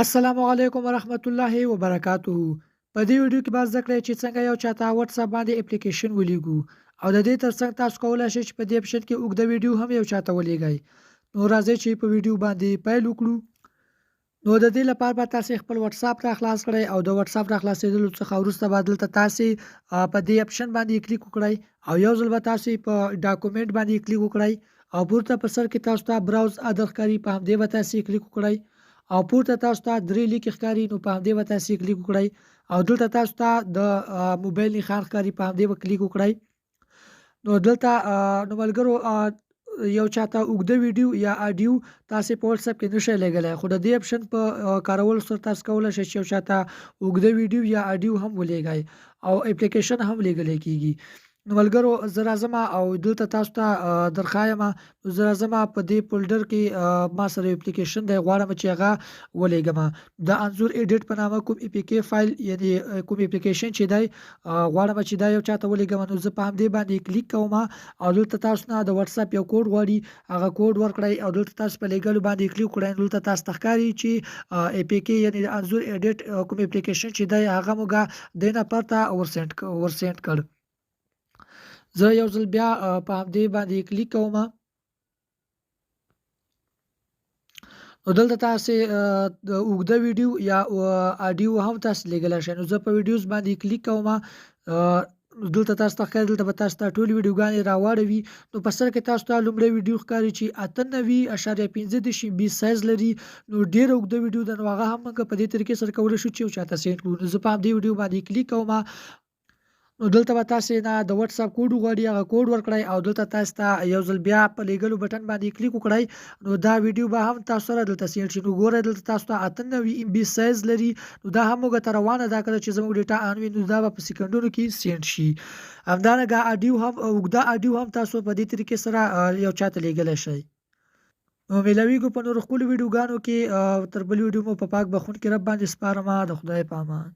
السلام علیکم ورحمت الله وبرکاتہ. په دې ویډیو کې به زده کړئ چې څنګه یو چاته واتس اپ باندې اپلیکیشن ولیږو او د دې ترڅنګ تاسو کولی شئ چې په دې اپشن کې اوږده ویډیو هم یو چاته ولیږئ. نو راځئ چې په ویډیو باندې پیل وکړو. نو د دې لپاره به تاسو خپل واتس اپ را خلاص کړئ او د واتس اپ را خلاصېدلو څخه وروسته به دلته تاسو په دې اپشن باندې کلیک وکړئ او یو ځل به تاسو په ډاکومنټ باندې کلیک وکړئ او پورته په سر کې تاسو ته براوز ادر ښکاري، په همدې به تاسو کلیک وکړئ او پورته تاسو ته درې لیک ښکاري، نو په همدې به تاسو کلیک وکړئ او دلته تاسو ته د موبایل نښان ښکاري، په همدې به کلیک وکړئ. نو دلته نو ملګرو یو چاته اوږده ویډیو یا آډیو تاسې په واتس اپ کې نشئ لېږلی، خو د دې اپشن په کارولو سره تاسو کولی شئ چې یو چاته اوږده ویډیو یا آډیو هم ولېږئ او اپلیکیشن هم لیږلی کېږي. نو ملګرو زه راځمه او دلته تاسو ته درښایمه، زه راځمه په دې فولډر کې ما سره یو اپلیکیشن دی، غواړم چې هغه ولېږمه. د انځور ایډیټ په نامه کوم اي پي کې فایل یعنې کوم اپلیکیشن چې دی غواړم چې دا یو چاته ولېږم. نو زه په همدې باندې کلیک کومه او دلته تاسو نه د واتس اپ یو کوډ غواړي، هغه کوډ ورکړئ او دلته تاسو په لیږلو باندې کلیک کړئ. دلته تاسو ته ښکاري چې اي پي کې یعنې د انځور ایډیټ کوم اپلیکیشن چې دی هغه موږ دې نفر ته ورسینډ کړ. زه یو ځل بیا په همدې باندې کلیک کومه. نو دلته تاسې د اوږده ویډیو یا آډیو هم تاسو لیږلی شئ. نو زه په ویډیوز باندې کلیک کومه. دلته تاسو ته ښکاري، دلته به تاسو ته ټولې ویډیوګانې راواړوي. نو په سر کې تاسو ته لومړی ویډیو ښکاري چې 98.15 MB سایز لري. نو ډېره اوږده ویډیو ده، نو هغه هم موږ په دې طریقې سره کولی شو چې یو چاته سینډ کړو. نو زه په همدې ویډیو باندې کلیک کومه. نو دلته به تاسې نه د واتس اپ کوډ وغواړي، هغه کوډ ورکړئ او دلته تاسو ته یو ځل بیا په لیږلو بټن باندې کلیک وکړئ. نو دا ویډیو به هم تاسو سره دلته سینډ شي. نو ګورئ دلته تاسو ته 98 MB سایز لري. نو دا هم موږ ته روانه ده، کله چې زموږ ډیټا آن وي نو دا به په سکندونو کې سینډ شي. همدارنګه آډیو هم اوږده آډیو هم تاسو په دې طریقې سره یو چاته لیږلی شئ. نو میلاویږو په نورو ښکلو ویډیوګانو کې. تر بلې ویډیو مو په پاک بخښونکي رب باندې سپارمه. د خدای په امان.